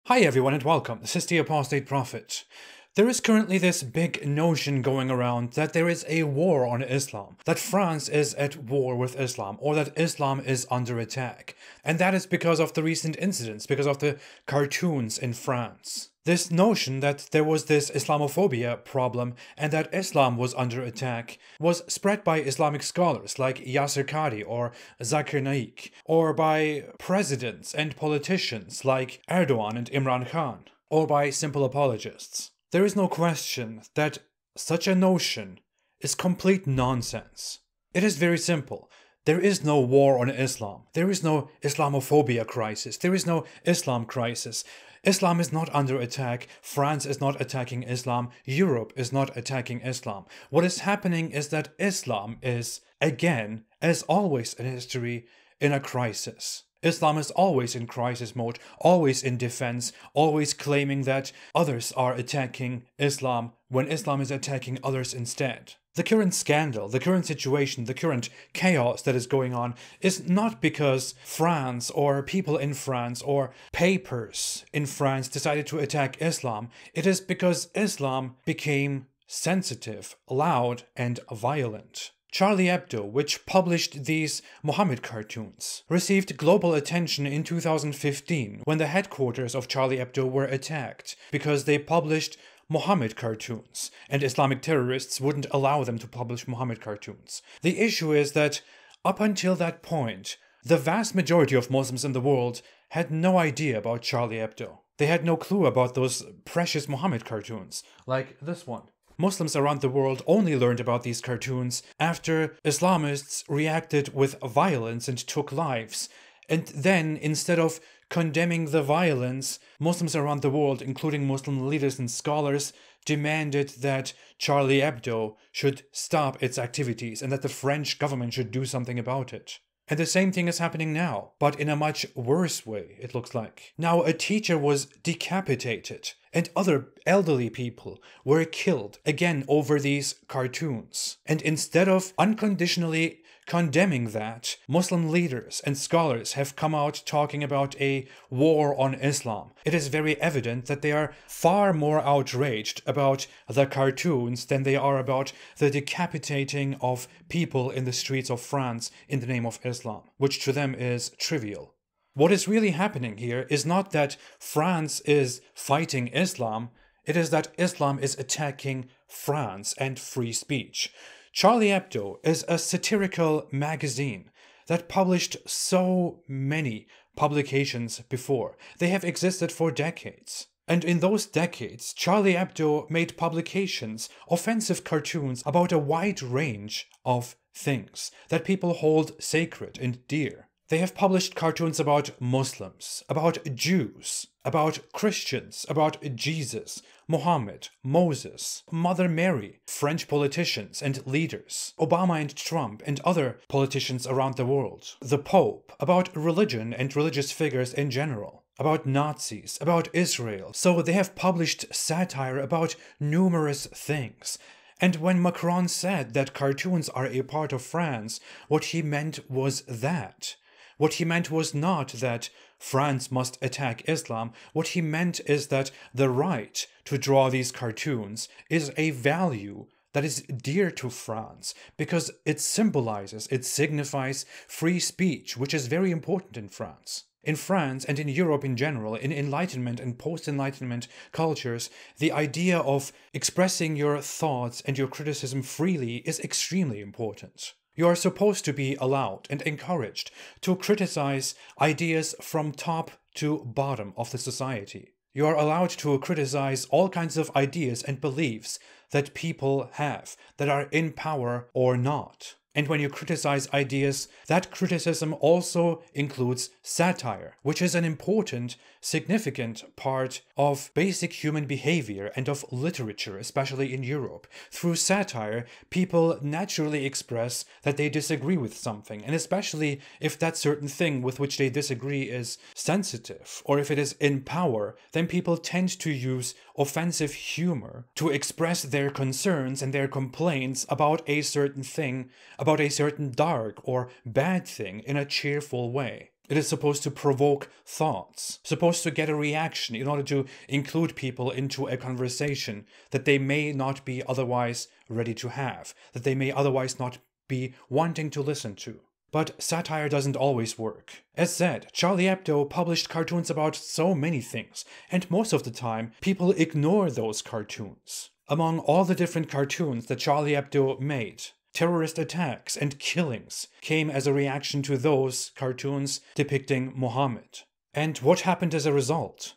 Hi everyone and welcome, this is the Apostate Prophet. There is currently this big notion going around that there is a war on Islam, that France is at war with Islam, or that Islam is under attack. And that is because of the recent incidents, because of the cartoons in France. This notion that there was this Islamophobia problem and that Islam was under attack was spread by Islamic scholars like Yasser Qadhi or Zakir Naik, or by presidents and politicians like Erdogan and Imran Khan, or by simple apologists. There is no question that such a notion is complete nonsense. It is very simple. There is no war on Islam. There is no Islamophobia crisis. There is no Islam crisis. Islam is not under attack. France is not attacking Islam. Europe is not attacking Islam. What is happening is that Islam is, again, as always in history, in a crisis. Islam is always in crisis mode, always in defense, always claiming that others are attacking Islam when Islam is attacking others instead. The current scandal, the current situation, the current chaos that is going on is not because France or people in France or papers in France decided to attack Islam. It is because Islam became sensitive, loud, and violent. Charlie Hebdo, which published these Muhammad cartoons, received global attention in 2015 when the headquarters of Charlie Hebdo were attacked because they published Muhammad cartoons, and Islamic terrorists wouldn't allow them to publish Muhammad cartoons. The issue is that up until that point, the vast majority of Muslims in the world had no idea about Charlie Hebdo. They had no clue about those precious Muhammad cartoons, like this one. Muslims around the world only learned about these cartoons after Islamists reacted with violence and took lives. And then, instead of condemning the violence, Muslims around the world, including Muslim leaders and scholars, demanded that Charlie Hebdo should stop its activities and that the French government should do something about it. And the same thing is happening now, but in a much worse way, it looks like. Now, a teacher was decapitated, and other elderly people were killed, again over these cartoons. And instead of unconditionally condemning that, Muslim leaders and scholars have come out talking about a war on Islam. It is very evident that they are far more outraged about the cartoons than they are about the decapitating of people in the streets of France in the name of Islam, which to them is trivial. What is really happening here is not that France is fighting Islam, it is that Islam is attacking France and free speech. Charlie Hebdo is a satirical magazine that published so many publications before. They have existed for decades. And in those decades, Charlie Hebdo made publications, offensive cartoons about a wide range of things that people hold sacred and dear. They have published cartoons about Muslims, about Jews, about Christians, about Jesus, Muhammad, Moses, Mother Mary, French politicians and leaders, Obama and Trump and other politicians around the world, the Pope, about religion and religious figures in general, about Nazis, about Israel. So they have published satire about numerous things. And when Macron said that cartoons are a part of France, what he meant was that. What he meant was not that France must attack Islam. What he meant is that the right to draw these cartoons is a value that is dear to France because it symbolizes, it signifies free speech, which is very important in France. In France and in Europe in general, in Enlightenment and post-Enlightenment cultures, the idea of expressing your thoughts and your criticism freely is extremely important. You are supposed to be allowed and encouraged to criticize ideas from top to bottom of the society. You are allowed to criticize all kinds of ideas and beliefs that people have, that are in power or not. And when you criticize ideas, that criticism also includes satire, which is an important, significant part of basic human behavior and of literature, especially in Europe. Through satire, people naturally express that they disagree with something, and especially if that certain thing with which they disagree is sensitive, or if it is in power, then people tend to use offensive humor to express their concerns and their complaints about a certain thing, about a certain dark or bad thing in a cheerful way. It is supposed to provoke thoughts, supposed to get a reaction in order to include people into a conversation that they may not be otherwise ready to have, that they may otherwise not be wanting to listen to. But satire doesn't always work. As said, Charlie Hebdo published cartoons about so many things, and most of the time, people ignore those cartoons. Among all the different cartoons that Charlie Hebdo made, terrorist attacks and killings came as a reaction to those cartoons depicting Muhammad. And what happened as a result?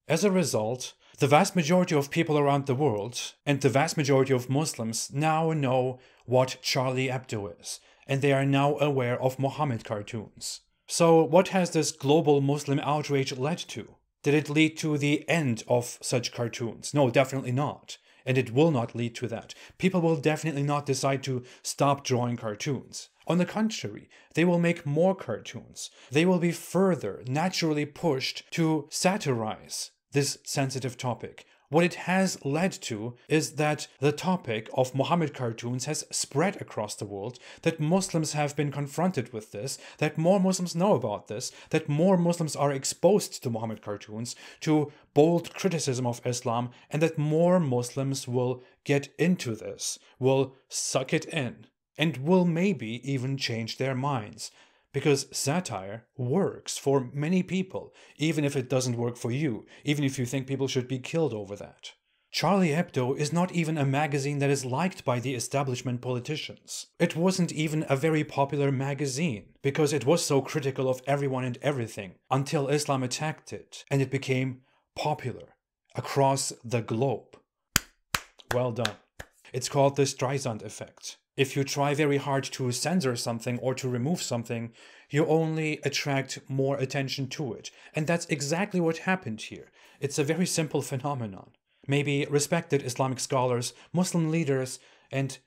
As a result, the vast majority of people around the world and the vast majority of Muslims now know what Charlie Hebdo is, and they are now aware of Muhammad cartoons. So what has this global Muslim outrage led to? Did it lead to the end of such cartoons? No, definitely not. And it will not lead to that. People will definitely not decide to stop drawing cartoons. On the contrary, they will make more cartoons. They will be further naturally pushed to satirize this sensitive topic. What it has led to is that the topic of Muhammad cartoons has spread across the world, that Muslims have been confronted with this, that more Muslims know about this, that more Muslims are exposed to Muhammad cartoons, to bold criticism of Islam, and that more Muslims will get into this, will suck it in, and will maybe even change their minds. Because satire works for many people, even if it doesn't work for you, even if you think people should be killed over that. Charlie Hebdo is not even a magazine that is liked by the establishment politicians. It wasn't even a very popular magazine, because it was so critical of everyone and everything, until Islam attacked it, and it became popular across the globe. Well done. It's called the Streisand effect. If you try very hard to censor something or to remove something, you only attract more attention to it. And that's exactly what happened here. It's a very simple phenomenon. Maybe respected Islamic scholars, Muslim leaders, and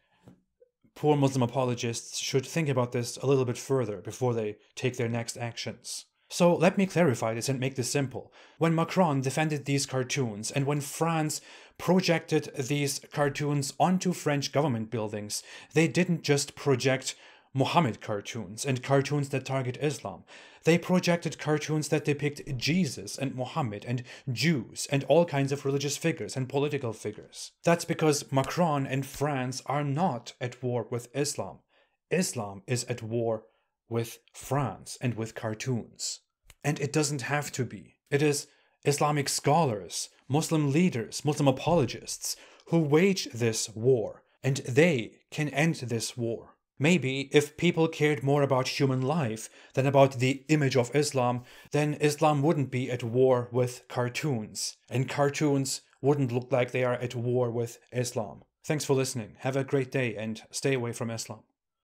poor Muslim apologists should think about this a little bit further before they take their next actions. So let me clarify this and make this simple. When Macron defended these cartoons, and when France projected these cartoons onto French government buildings, they didn't just project Muhammad cartoons and cartoons that target Islam. They projected cartoons that depict Jesus and Muhammad and Jews and all kinds of religious figures and political figures. That's because Macron and France are not at war with Islam. Islam is at war with France and with cartoons. And it doesn't have to be. It is Islamic scholars, Muslim leaders, Muslim apologists who wage this war, and they can end this war. Maybe if people cared more about human life than about the image of Islam, then Islam wouldn't be at war with cartoons, and cartoons wouldn't look like they are at war with Islam. Thanks for listening. Have a great day and stay away from Islam.